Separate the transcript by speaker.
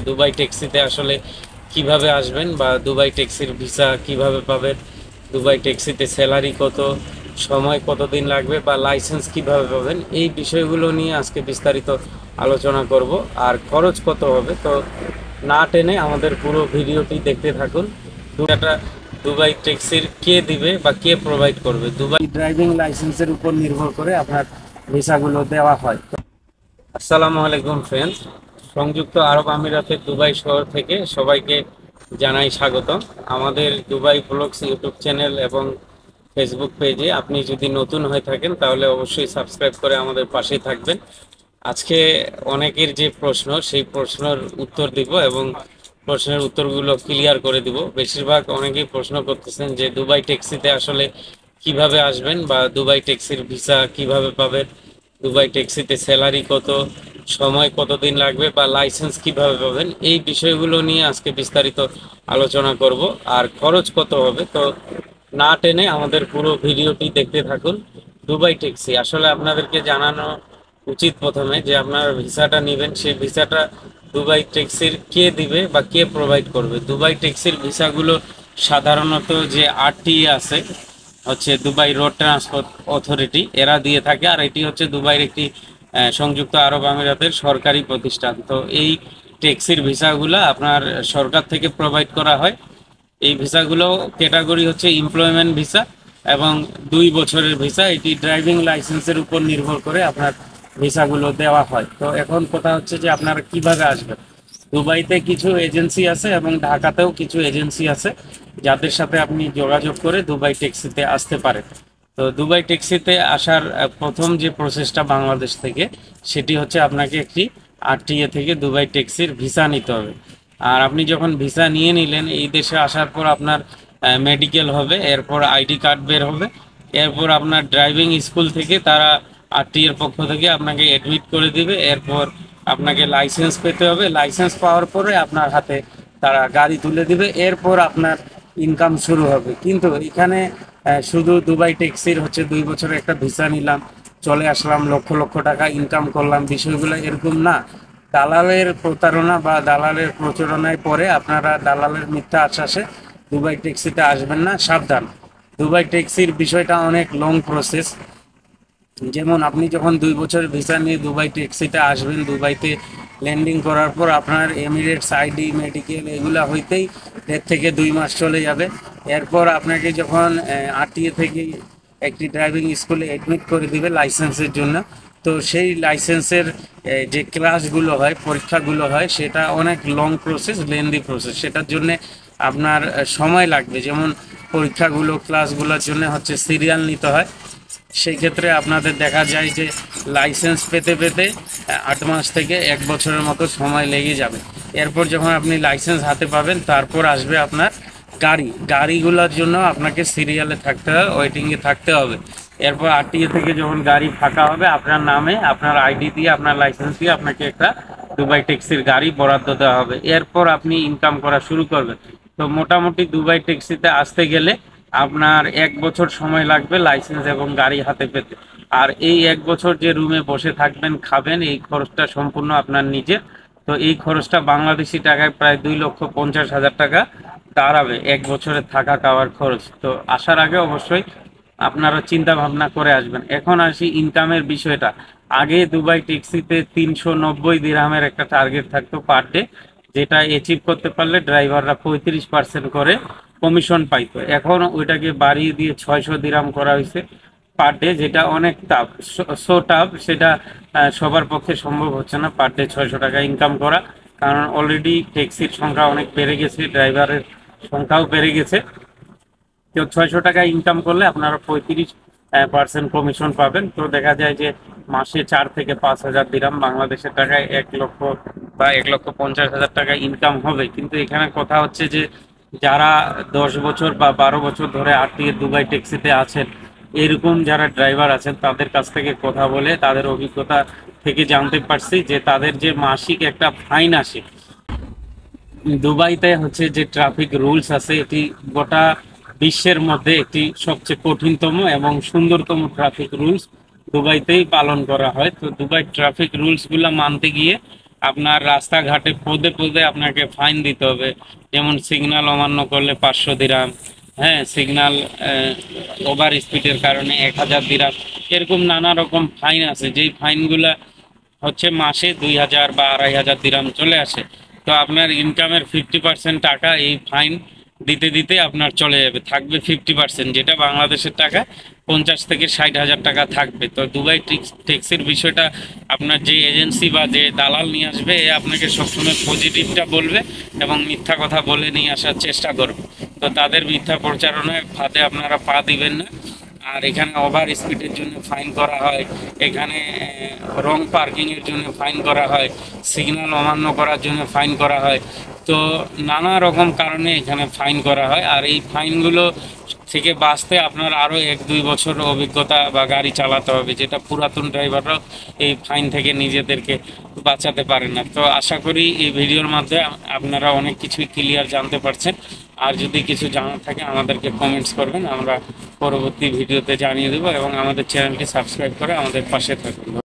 Speaker 1: Dubai ট্যাক্সিতে আসলে কিভাবে আসবেন বা দুবাই ট্যাক্সির ভিসা কিভাবে পাবেন, দুবাই ট্যাক্সিতে স্যালারি কত, সময় কতদিন লাগবে বা লাইসেন্স কিভাবে পাবেন, এই বিষয়গুলো নিয়ে আজকে বিস্তারিত আলোচনা করব। আর খরচ কত হবে, তো না টেনে আমাদের পুরো ভিডিওটি দেখতে থাকুন। একটা দুবাই ট্যাক্সির কে দিবে বা কে প্রোভাইড করবে, দুবাই ড্রাইভিং লাইসেন্সের উপর নির্ভর করে আপনার ভিসাগুলো দেওয়া হয়। আসসালামু আলাইকুম ফ্রেন্ডস, সংযুক্ত আরব আমিরাতের দুবাই শহর থেকে সবাইকে জানাই স্বাগত। আমাদের দুবাই ব্লগস ইউটিউব চ্যানেল এবং ফেসবুক পেজে আপনি যদি নতুন হয়ে থাকেন তাহলে অবশ্যই সাবস্ক্রাইব করে আমাদের পাশেই থাকবেন। আজকে অনেকের যে প্রশ্ন, সেই প্রশ্নের উত্তর দিব এবং প্রশ্নের উত্তরগুলো ক্লিয়ার করে দিব। বেশিরভাগ অনেকেই প্রশ্ন করতেছেন যে দুবাই ট্যাক্সিতে আসলে কিভাবে আসবেন বা দুবাই ট্যাক্সির ভিসা কিভাবে পাবেন, দুবাই ট্যাক্সিতে স্যালারি কত, সময় কতদিন লাগবে বা লাইসেন্স কিভাবে পাবেন, এই বিষয়গুলো নিয়ে আজকে বিস্তারিত আলোচনা করব। আর খরচ কত হবে, তো না টেনে আমাদের পুরো ভিডিওটি দেখতে থাকুন। দুবাই ট্যাক্সি আসলে আপনাদেরকে জানানো উচিত প্রথমে যে আপনার ভিসাটা নেবেন, সেই ভিসাটা দুবাই ট্যাক্সির কে দিবে বা কে প্রোভাইড করবে। দুবাই ট্যাক্সির ভিসাগুলো সাধারণত যে আরটিএ আছে, হচ্ছে দুবাই রোড ট্রান্সপোর্ট অথরিটি, এরা দিয়ে থাকে। আর এটি হচ্ছে দুবাইয়ের একটি সংযুক্ত আরব আমিরাতের সরকারি প্রতিষ্ঠান। তো এই ট্যাক্সির ভিসাগুলো আপনার সরকার থেকে প্রোভাইড করা হয়। এই ভিসাগুলো ক্যাটাগরি হচ্ছে এমপ্লয়মেন্ট ভিসা এবং 2 বছরের ভিসা। এটি ড্রাইভিং লাইসেন্সের উপর নির্ভর করে আপনার ভিসাগুলো দেওয়া হয়। তো এখন কথা হচ্ছে যে আপনারা কিভাবে আসবেন। দুবাইতে কিছু এজেন্সি আছে এবং ঢাকাতেও কিছু এজেন্সি আছে যাদের সাথে আপনি যোগাযোগ করে দুবাই ট্যাক্সিতে আসতে পারেন। তো দুবাই ট্যাক্সিতে আসার প্রথম যে প্রসেসটা বাংলাদেশ থেকে, সেটি হচ্ছে আপনাকে একটি আরটিএ থেকে দুবাই ট্যাক্সির ভিসা নিতে হবে। আর আপনি যখন ভিসা নিয়ে নিলেন, এই দেশে আসার পর আপনার মেডিকেল হবে, এরপর আইডি কার্ড বের হবে, এরপর আপনার ড্রাইভিং স্কুল থেকে তারা আরটিএর পক্ষ থেকে আপনাকে অ্যাডমিট করে দিবে। এরপর আপনাকে লাইসেন্স পেতে হবে, লাইসেন্স পাওয়ার পরে আপনার হাতে তারা গাড়ি তুলে দিবে, এরপর আপনার ইনকাম শুরু হবে। কিন্তু এখানে শুধু দুবাই ট্যাক্সির হচ্ছে 2 বছরের একটা ভিসা নিলাম, চলে আসলাম, লক্ষ লক্ষ টাকা ইনকাম করলাম, বিষয়গুলো এরকম না। দালালের প্রতারণা বা দালালের প্রচারণায় পরে আপনারা দালালের মিথ্যা আশ্বাসে দুবাই ট্যাক্সিতে আসবেন না, সাবধান। দুবাই ট্যাক্সির বিষয়টা অনেক লং প্রসেস। যেমন আপনি যখন 2 বছরের ভিসা নিয়ে দুবাই ট্যাক্সিতে আসবেন, দুবাইতে ল্যান্ডিং করার পর আপনার এমিরেটস আইডি, মেডিকেল এগুলা হইতেই 1.5 থেকে 2 মাস চলে যাবে। এরপর আপনাকে যখন আরটিএ থেকে একটি ড্রাইভিং স্কুলে অ্যাডমিট করে দিবে লাইসেন্সের জন্য, তো সেই লাইসেন্সের যে ক্লাসগুলো হয়, পরীক্ষাগুলো হয়, সেটা অনেক লং প্রসেস, লেন্দি প্রসেস। সেটার জন্য আপনার সময় লাগবে। যেমন পরীক্ষাগুলো, ক্লাসগুলোর জন্য হচ্ছে সিরিয়াল নিতে হয়। সেই ক্ষেত্রে আপনাদের দেখা যায় যে লাইসেন্স পেতে পেতে 8 মাস থেকে 1 বছরের মতো সময় লেগে যাবে। এরপর যখন আপনি লাইসেন্স হাতে পাবেন, তারপর আসবে আপনার গাড়িগুলোর জন্য আপনাকে সিরিয়ালে থাকতে হবে, ওয়েটিংয়ে থাকতে হবে। এরপর আরটিএ থেকে যখন গাড়ি ফাঁকা হবে, আপনার নামে আপনার আইডি দিয়ে, আপনার লাইসেন্স দিয়ে আপনাকে একটা দুবাই ট্যাক্সির গাড়ি বরাদ্দ দেওয়া হবে। এরপর আপনি ইনকাম করা শুরু করবেন। তো মোটামুটি দুবাই ট্যাক্সিতে আসতে গেলে আপনার 1 বছর সময় লাগবে লাইসেন্স এবং গাড়ি হাতে পেতে। আর এই 1 বছর যে রুমে বসে থাকবেন, খাবেন, এই খরচটা সম্পূর্ণ আপনার নিজের। তো এই খরচটা বাংলাদেশি টাকায় প্রায় 2,50,000 টাকা দাঁড়াবে 1 বছরের থাকা খাওয়ার খরচ। তো আসার আগে অবশ্যই আপনারা চিন্তা ভাবনা করে আসবেন। এখন আসি ইনকামের বিষয়টা। আগে দুবাই ট্যাক্সিতে 390 দিরহামের একটা টার্গেট থাকতো পার ডে, যেটা অ্যাচিভ করতে পারলে ড্রাইভাররা 35% করে কমিশন পাইতো। এখন ওইটাকে বাড়িয়ে দিয়ে 600 দিরহাম করা হয়েছে পার ডে, যেটা অনেক টাফ, সো টাফ, সেটা সবার পক্ষে সম্ভব হচ্ছে না পার ডে 600 টাকা ইনকাম করা। কারণ অলরেডি ট্যাক্সির সংখ্যা অনেক বেড়ে গেছে, ড্রাইভারের সংখ্যাও বেড়ে গেছে। কেউ 600 টাকা ইনকাম করলে আপনারা 35% কমিশন পাবেন। তো দেখা যায় যে মাসে 4 থেকে 5 হাজার দিরহাম, বাংলাদেশের টাকায় 1 লক্ষ বা 1,50,000 টাকা ইনকাম হবে। কিন্তু এখানে কথা হচ্ছে যে যারা 10 বছর বা 12 বছর ধরে আরটিএ দুবাই ট্যাক্সিতে আছেন, এরকম যারা ড্রাইভার আছেন, তাদের কাছ থেকে কথা বলে তাদের অভিজ্ঞতা থেকে জানতে পারছি যে তাদের যে মাসিক একটা ফাইন আসে। দুবাইতে হচ্ছে যে ট্রাফিক রুলস আছে, এটি গোটা বিশ্বের মধ্যে একটি সবচেয়ে কঠিনতম এবং সুন্দরতম ট্রাফিক রুলস দুবাইতেই পালন করা হয়। তো দুবাই ট্রাফিক রুলসগুলো মানতে গিয়ে আপনার রাস্তাঘাটে পদে পদে আপনাকে ফাইন দিতে হবে। যেমন সিগন্যাল অমান্য করলে 500 দিরহাম, হ্যাঁ, সিগন্যাল ওভার স্পিডের কারণে 1000 দিরহাম, এরকম নানা রকম ফাইন আছে, যেই ফাইনগুলা হচ্ছে মাসে 2000 বা 2500 দিরহাম চলে আসে। তো আপনার ইনকামের 50% টাকা এই ফাইন দিতে দিতে আপনার চলে যাবে, থাকবে 50%, যেটা বাংলাদেশের টাকা 50 থেকে 60 হাজার টাকা থাকবে। তো দুবাই ট্যাক্সের বিষয়টা আপনার যে এজেন্সি বা যে দালাল নিয়ে আসবে, এ আপনাকে সবসময় পজিটিভটা বলবে এবং মিথ্যা কথা বলে নিয়ে আসার চেষ্টা করবে। তো তাদের মিথ্যা প্রচারণায় ফাঁদে আপনারা পা দিবেন না। আর এখানে ওভার স্পিডের জন্য ফাইন করা হয়, এখানে রং পার্কিংয়ের জন্য ফাইন করা হয়, সিগন্যাল অমান্য করার জন্য ফাইন করা হয়। তো নানা রকম কারণে এখানে ফাইন করা হয়। আর এই ফাইনগুলো থেকে বাঁচতে আপনার আরও 1-2 বছর অভিজ্ঞতা বা গাড়ি চালাতে হবে, যেটা পুরাতন ড্রাইভাররাও এই ফাইন থেকে নিজেদেরকে বাঁচাতে পারে না। তো আশা করি এই ভিডিওর মাধ্যমে আপনারা অনেক কিছুই ক্লিয়ার জানতে পারছেন। আর যদি কিছু জানার থাকে আমাদেরকে কমেন্টস করবেন, আমরা পরবর্তী ভিডিওতে জানিয়ে দেবো, এবং আমাদের চ্যানেলটি সাবস্ক্রাইব করে আমাদের পাশে থাকুন।